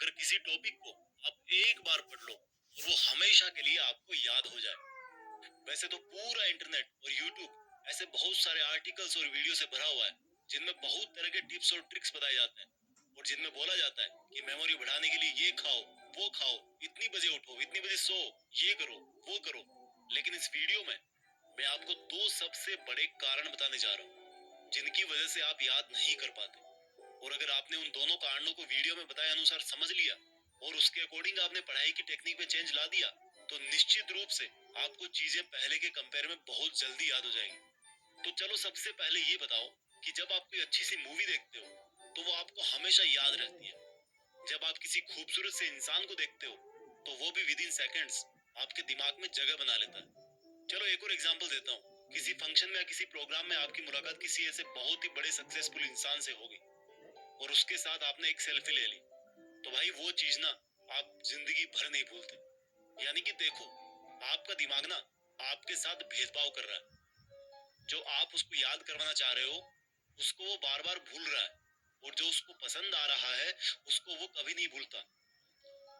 अगर किसी टॉपिक को आप एक बार पढ़ लो और वो हमेशा के लिए आपको याद हो जाए। वैसे तो पूरा इंटरनेट और यूट्यूब ऐसे बहुत सारे आर्टिकल्स और वीडियो से भरा हुआ है जिनमें बहुत तरह के टिप्स और ट्रिक्स बताए जाते हैं और जिनमें बोला जाता है कि मेमोरी बढ़ाने के लिए ये खाओ, वो खाओ, इतनी बजे उठो, इतनी बजे सो, ये करो, वो करो। लेकिन इस वीडियो में मैं आपको दो सबसे बड़े कारण बताने जा रहा हूँ जिनकी वजह से आप याद नहीं कर पाते। और अगर आपने उन दोनों कारणों को वीडियो में बताए अनुसार समझ लिया और उसके अकॉर्डिंग आपने पढ़ाई की टेक्निक में चेंज ला दिया तो निश्चित रूप से आपको चीजें पहले के कंपेयर में बहुत जल्दी याद हो जाएंगी। तो चलो सबसे पहले ये बताओ कि जब आप कोई अच्छी सी मूवी देखते हो तो वो आपको हमेशा याद रहती है। जब आप किसी खूबसूरत से इंसान को देखते हो तो वो भी विद इन सेकेंड्स आपके दिमाग में जगह बना लेता है। चलो एक और एग्जांपल देता हूँ। किसी फंक्शन में या किसी प्रोग्राम में आपकी मुलाकात किसी ऐसे बहुत ही बड़े सक्सेसफुल इंसान से होगी और उसके साथ आपने एक सेल्फी ले ली तो भाई वो चीज ना आप जिंदगी भर नहीं भूलते। यानी कि देखो, आपका दिमाग ना आपके साथ भेदभाव कर रहा है। जो आप उसको याद करवाना चाह रहे हो उसको वो बार बार भूल रहा है और जो उसको पसंद आ रहा है उसको वो कभी नहीं भूलता।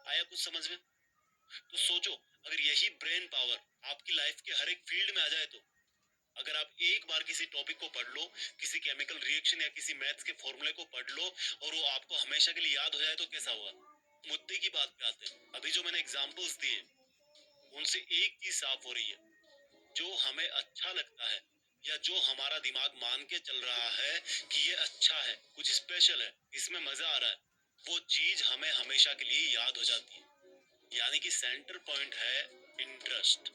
आया कुछ समझ में? तो सोचो, अगर यही ब्रेन पावर आपकी लाइफ के हर एक फील्ड में आ जाए तो अगर आप एक बार किसी टॉपिक को पढ़ लो, किसी केमिकल रिएक्शन या किसी मैथ्स के फॉर्मूले को पढ़ लो और वो आपको हमेशा के लिए याद हो जाए तो कैसा होगा? मुद्दे की बात पे आते हैं। अभी जो मैंने एग्जांपल्स दिए उनसे एक चीज साफ हो रही है, जो हमें अच्छा लगता है या जो हमारा दिमाग मान के चल रहा है कि ये अच्छा है, कुछ स्पेशल है, इसमें मजा आ रहा है, वो चीज हमें हमेशा के लिए याद हो जाती है। यानी कि सेंटर पॉइंट है इंटरेस्ट।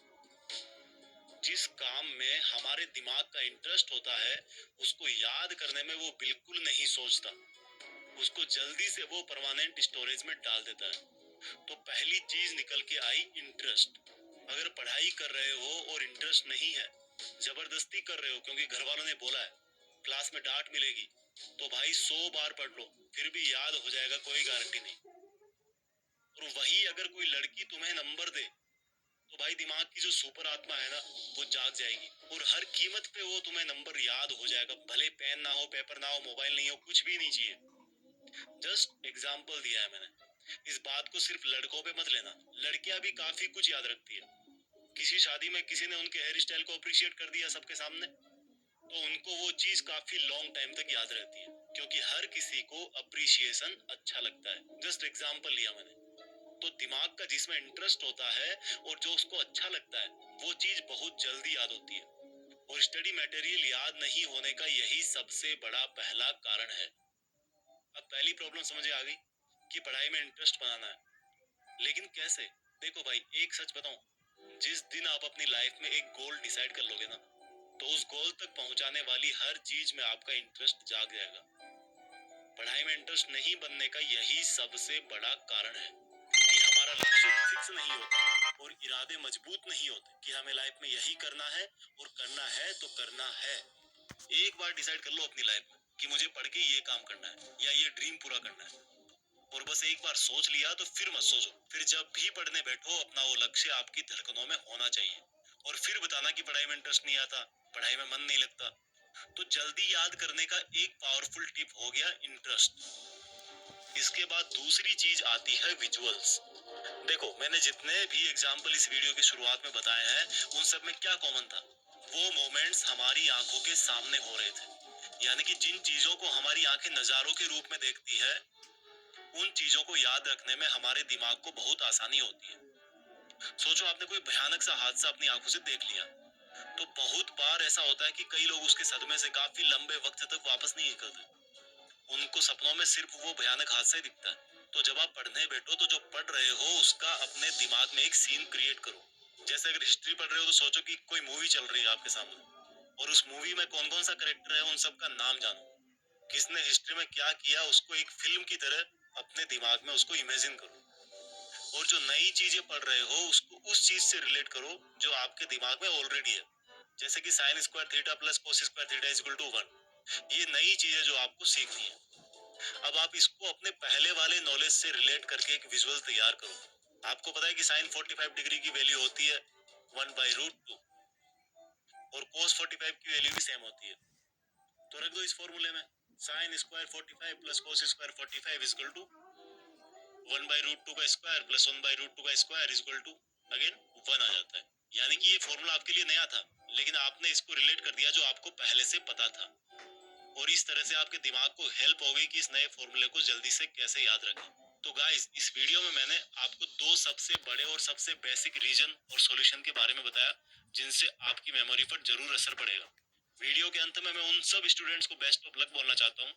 जिस काम में हमारे दिमाग का इंटरेस्ट होता है उसको याद करने में वो बिल्कुल नहीं सोचता, उसको जल्दी से वो परमानेंट स्टोरेज में डाल देता है। तो पहली चीज निकल के आई इंटरेस्ट। अगर पढ़ाई कर रहे हो और इंटरेस्ट नहीं है, जबरदस्ती कर रहे हो क्योंकि घर वालों ने बोला है, क्लास में डांट मिलेगी, तो भाई 100 बार पढ़ लो फिर भी याद हो जाएगा, कोई गारंटी नहीं। और वही अगर कोई लड़की तुम्हें नंबर दे तो भाई दिमाग की जो सुपर आत्मा है ना वो जाग जाएगी और हर कीमत पे वो तुम्हें नंबर याद हो जाएगा, भले पेन ना हो, पेपर ना हो, मोबाइल नहीं हो, कुछ भी नहीं चाहिए। जस्ट एग्जाम्पल दिया है मैंने। इस बात को सिर्फ लड़कों पे मत लेना, लड़कियां भी काफी कुछ याद रखती है। किसी शादी में किसी ने उनके हेयर स्टाइल को अप्रिशिएट कर दिया सबके सामने तो उनको वो चीज काफी लॉन्ग टाइम तक याद रहती है क्योंकि हर किसी को अप्रिशिएशन अच्छा लगता है। जस्ट एग्जाम्पल लिया मैंने। तो दिमाग का जिसमें इंटरेस्ट होता है और जो उसको अच्छा लगता है वो चीज बहुत जल्दी याद होती है। और स्टडी मटेरियल याद नहीं होने का यही सबसे बड़ा पहला कारण है। अब पहली प्रॉब्लम समझ आ गई कि पढ़ाई में इंटरेस्ट बनाना है, लेकिन कैसे? देखो भाई, एक सच बताऊं, जिस दिन आप अपनी लाइफ में एक गोल डिसाइड कर लोगे ना तो उस गोल तक पहुंचाने वाली हर चीज में आपका इंटरेस्ट जाग जाएगा। पढ़ाई में इंटरेस्ट नहीं बनने का यही सबसे बड़ा कारण है कि हमारा लक्ष्य फिक्स नहीं होता और इरादे मजबूत नहीं होते कि हमें लाइफ में यही करना है और करना है तो करना है। एक बार डिसाइड कर लो अपनी लाइफ में कि मुझे पढ़ के ये काम करना है या ये ड्रीम पूरा करना है और बस एक बार सोच लिया तो फिर मत सोचो। फिर जब भी पढ़ने बैठो अपना वो लक्ष्य आपकी धड़कनों में होना चाहिए और फिर बताना कि पढ़ाई में इंटरेस्ट नहीं आता, पढ़ाई में मन नहीं लगता। तो जल्दी याद करने का एक पावरफुल टिप हो गया इंटरेस्ट। इसके बाद दूसरी चीज आती है विजुअल्स। देखो, मैंने जितने भी एग्जाम्पल इस वीडियो की शुरुआत में बताए हैं उन सब में क्या कॉमन था? वो मोमेंट्स हमारी आंखों के सामने हो रहे थे। यानी कि जिन चीजों को हमारी आंखें नजारों के रूप में देखती है उन चीजों को याद रखने में हमारे दिमाग को बहुत आसानी होती है। सोचो, आपने कोई भयानक सा हादसा अपनी आंखों से देख लिया तो बहुत बार ऐसा होता है कि कई लोग उसके सदमे से काफी लंबे वक्त तक वापस नहीं निकलते। उनको सपनों में सिर्फ वो भयानक हादसा ही दिखता है। तो जब आप पढ़ने बैठो तो जो पढ़ रहे हो उसका अपने दिमाग में एक सीन क्रिएट करो। जैसे अगर हिस्ट्री पढ़ रहे हो तो सोचो कि कोई मूवी चल रही है आपके सामने और उस मूवी में कौन कौन सा कैरेक्टर है उन सब का नाम जानो, किसने हिस्ट्री में क्या किया उसको एक फिल्म की तरह अपने दिमाग में उसको इमेजिन करो। और जो नई चीजें पढ़ रहे हो उसको उस चीज से रिलेट करो जो आपके दिमाग में ऑलरेडी है। जैसे कि sine square theta plus cos square theta is equal to 1, ये नई चीजें जो आपको सीखनी है। अब आप इसको अपने पहले वाले नॉलेज से रिलेट करके एक विजुअल तैयार करो। आपको पता है कि साइन 45 डिग्री की वैल्यू होती है 1/√2 और कोस 45 की वैल्यू भी सेम होती है। तो रख दो इस फॉर्मूले में sine square 45 plus cos square 45 is equal to 1/√2 का स्क्वायर प्लस 1/√2 का square is equal to again 1 आ जाता है। यानी कि ये फॉर्मूला आपके लिए नया था, लेकिन आपने इसको रिलेट कर दिया जो आपको पहले से पता था, और इस तरह से आपके दिमाग को हेल्प हो गई कि इस नए फॉर्मूले को जल्दी से कैसे याद रखें। तो गाइस, इस वीडियो में मैंने आपको दो सबसे बड़े और सबसे बेसिक रीजन और सॉल्यूशन के बारे में बताया जिनसे आपकी मेमोरी पर जरूर असर पड़ेगा। वीडियो के अंत में मैं उन सब स्टूडेंट्स को बेस्ट ऑफ लक बोलना चाहता हूँ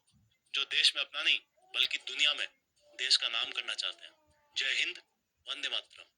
जो देश में अपना नहीं बल्कि दुनिया में देश का नाम करना चाहते हैं। जय हिंद, वंदे मातरम।